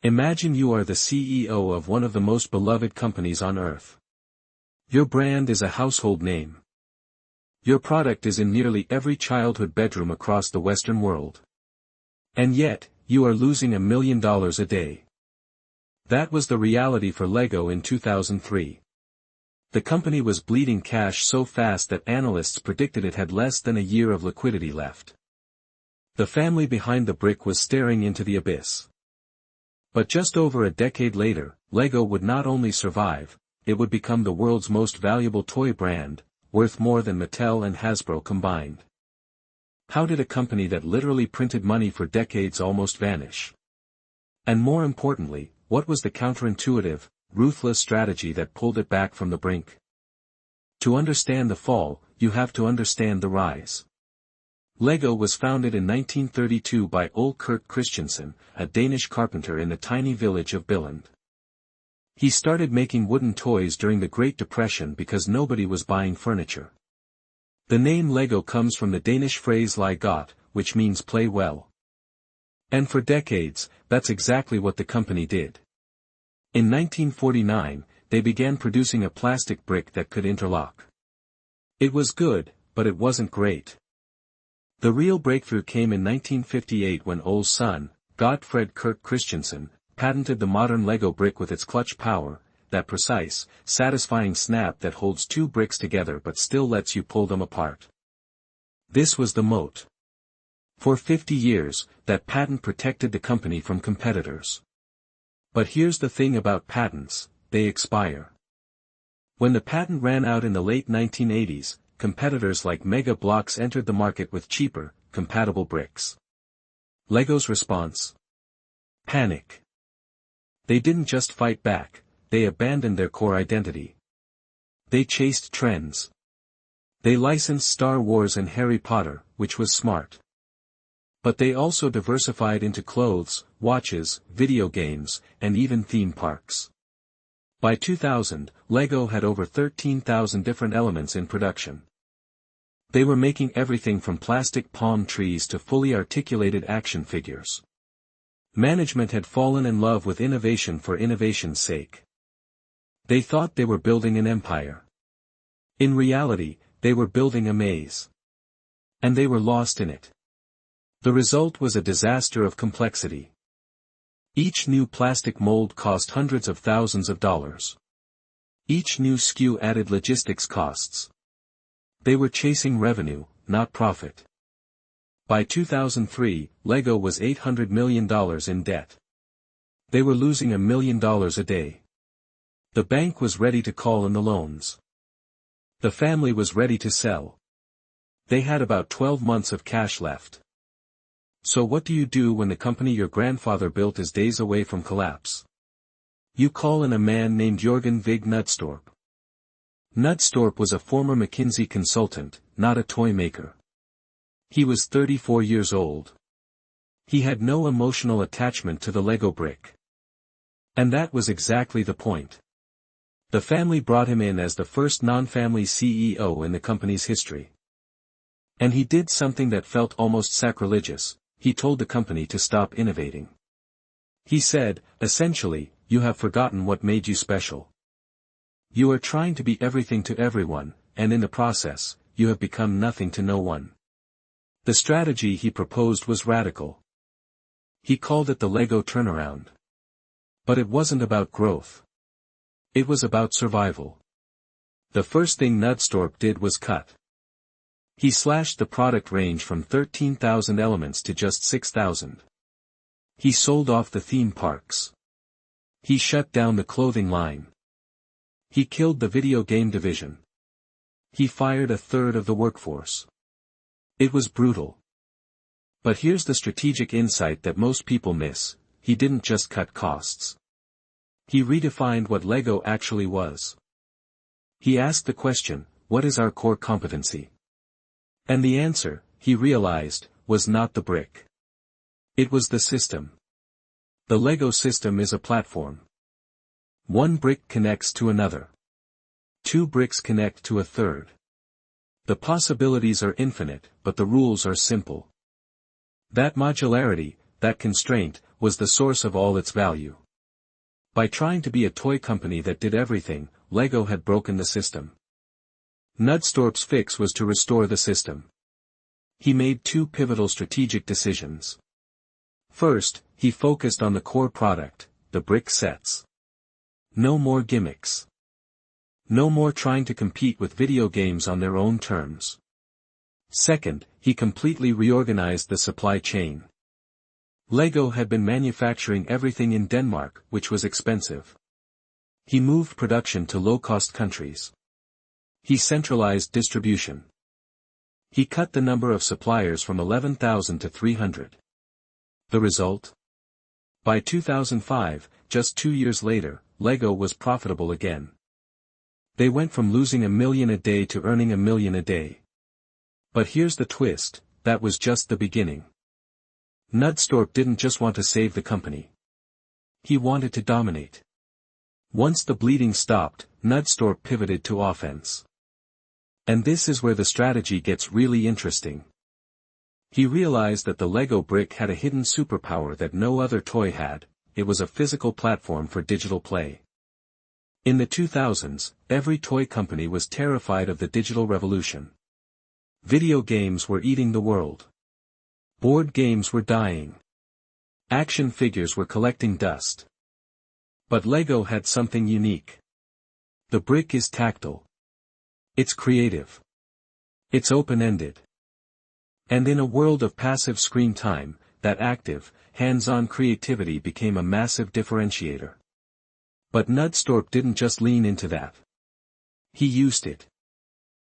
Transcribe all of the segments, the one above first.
Imagine you are the CEO of one of the most beloved companies on earth. Your brand is a household name. Your product is in nearly every childhood bedroom across the Western world. And yet, you are losing $1 million a day. That was the reality for Lego in 2003. The company was bleeding cash so fast that analysts predicted it had less than a year of liquidity left. The family behind the brick was staring into the abyss. But just over a decade later, Lego would not only survive, it would become the world's most valuable toy brand, worth more than Mattel and Hasbro combined. How did a company that literally printed money for decades almost vanish? And more importantly, what was the counterintuitive, ruthless strategy that pulled it back from the brink? To understand the fall, you have to understand the rise. Lego was founded in 1932 by Ole Kurt Christensen, a Danish carpenter in the tiny village of Billund. He started making wooden toys during the Great Depression because nobody was buying furniture. The name Lego comes from the Danish phrase leg godt, which means play well. And for decades, that's exactly what the company did. In 1949, they began producing a plastic brick that could interlock. It was good, but it wasn't great. The real breakthrough came in 1958 when Ole's son, Gottfred Kurt Christensen, patented the modern Lego brick with its clutch power, that precise, satisfying snap that holds two bricks together but still lets you pull them apart. This was the moat. For 50 years, that patent protected the company from competitors. But here's the thing about patents, they expire. When the patent ran out in the late 1980s, competitors like Mega Bloks entered the market with cheaper, compatible bricks. Lego's response? Panic. They didn't just fight back, they abandoned their core identity. They chased trends. They licensed Star Wars and Harry Potter, which was smart. But they also diversified into clothes, watches, video games, and even theme parks. By 2000, Lego had over 13,000 different elements in production. They were making everything from plastic palm trees to fully articulated action figures. Management had fallen in love with innovation for innovation's sake. They thought they were building an empire. In reality, they were building a maze. And they were lost in it. The result was a disaster of complexity. Each new plastic mold cost hundreds of thousands of dollars. Each new SKU added logistics costs. They were chasing revenue, not profit. By 2003, Lego was $800 million in debt. They were losing $1 million a day. The bank was ready to call in the loans. The family was ready to sell. They had about 12 months of cash left. So what do you do when the company your grandfather built is days away from collapse? You call in a man named Jørgen Vig Knudstorp. Knudstorp was a former McKinsey consultant, not a toy maker. He was 34 years old. He had no emotional attachment to the Lego brick. And that was exactly the point. The family brought him in as the first non-family CEO in the company's history. And he did something that felt almost sacrilegious. He told the company to stop innovating. He said, essentially, you have forgotten what made you special. You are trying to be everything to everyone, and in the process, you have become nothing to no one. The strategy he proposed was radical. He called it the Lego turnaround. But it wasn't about growth. It was about survival. The first thing Knudstorp did was cut. He slashed the product range from 13,000 elements to just 6,000. He sold off the theme parks. He shut down the clothing line. He killed the video game division. He fired a third of the workforce. It was brutal. But here's the strategic insight that most people miss: he didn't just cut costs. He redefined what Lego actually was. He asked the question, what is our core competency? And the answer, he realized, was not the brick. It was the system. The Lego system is a platform. One brick connects to another. Two bricks connect to a third. The possibilities are infinite, but the rules are simple. That modularity, that constraint, was the source of all its value. By trying to be a toy company that did everything, Lego had broken the system. Knudstorp's fix was to restore the system. He made two pivotal strategic decisions. First, he focused on the core product, the brick sets. No more gimmicks. No more trying to compete with video games on their own terms. Second, he completely reorganized the supply chain. Lego had been manufacturing everything in Denmark, which was expensive. He moved production to low-cost countries. He centralized distribution. He cut the number of suppliers from 11,000 to 300. The result? By 2005, just 2 years later, Lego was profitable again. They went from losing $1 million a day to earning $1 million a day. But here's the twist, that was just the beginning. Knudstorp didn't just want to save the company. He wanted to dominate. Once the bleeding stopped, Knudstorp pivoted to offense. And this is where the strategy gets really interesting. He realized that the Lego brick had a hidden superpower that no other toy had. It was a physical platform for digital play. In the 2000s, every toy company was terrified of the digital revolution. Video games were eating the world. Board games were dying. Action figures were collecting dust. But Lego had something unique. The brick is tactile. It's creative. It's open-ended. And in a world of passive screen time, that active, hands-on creativity became a massive differentiator. But Knudstorp didn't just lean into that. He used it.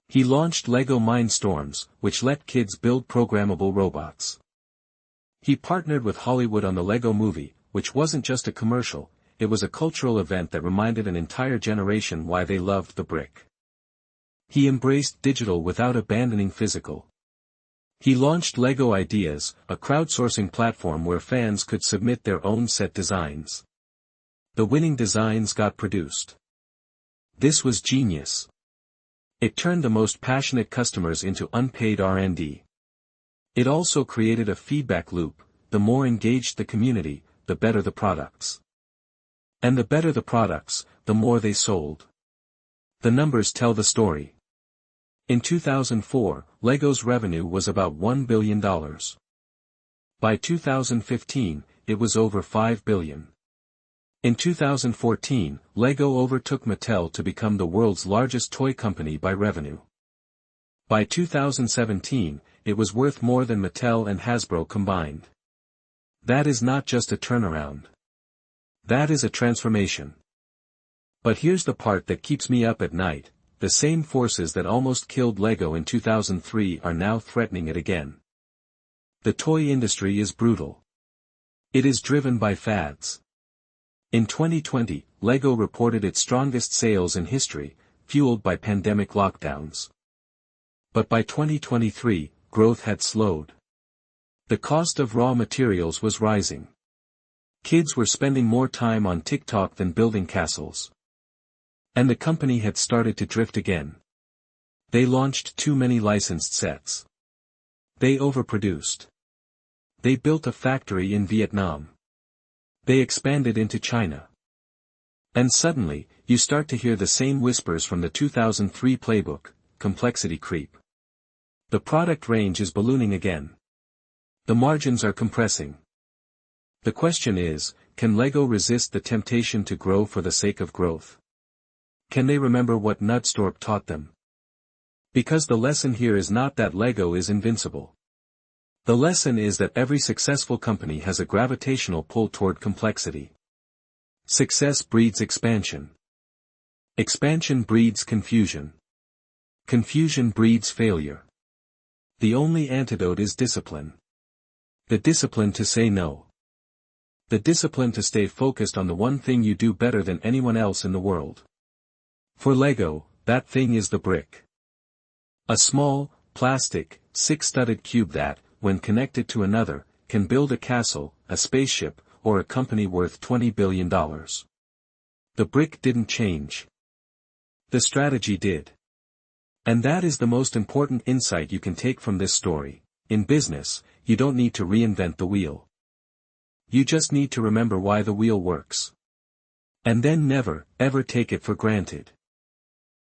He launched Lego Mindstorms, which let kids build programmable robots. He partnered with Hollywood on the Lego Movie, which wasn't just a commercial, it was a cultural event that reminded an entire generation why they loved the brick. He embraced digital without abandoning physical. He launched Lego Ideas, a crowdsourcing platform where fans could submit their own set designs. The winning designs got produced. This was genius. It turned the most passionate customers into unpaid R&D. It also created a feedback loop: the more engaged the community, the better the products. And the better the products, the more they sold. The numbers tell the story. In 2004, Lego's revenue was about $1 billion. By 2015, it was over $5 billion. In 2014, Lego overtook Mattel to become the world's largest toy company by revenue. By 2017, it was worth more than Mattel and Hasbro combined. That is not just a turnaround. That is a transformation. But here's the part that keeps me up at night: the same forces that almost killed Lego in 2003 are now threatening it again. The toy industry is brutal. It is driven by fads. In 2020, Lego reported its strongest sales in history, fueled by pandemic lockdowns. But by 2023, growth had slowed. The cost of raw materials was rising. Kids were spending more time on TikTok than building castles. And the company had started to drift again. They launched too many licensed sets. They overproduced. They built a factory in Vietnam. They expanded into China. And suddenly, you start to hear the same whispers from the 2003 playbook: complexity creep. The product range is ballooning again. The margins are compressing. The question is, can Lego resist the temptation to grow for the sake of growth? Can they remember what Knudstorp taught them? Because the lesson here is not that Lego is invincible. The lesson is that every successful company has a gravitational pull toward complexity. Success breeds expansion. Expansion breeds confusion. Confusion breeds failure. The only antidote is discipline. The discipline to say no. The discipline to stay focused on the one thing you do better than anyone else in the world. For Lego, that thing is the brick. A small, plastic, six-studded cube that, when connected to another, can build a castle, a spaceship, or a company worth $20 billion. The brick didn't change. The strategy did. And that is the most important insight you can take from this story. In business, you don't need to reinvent the wheel. You just need to remember why the wheel works. And then never, ever take it for granted.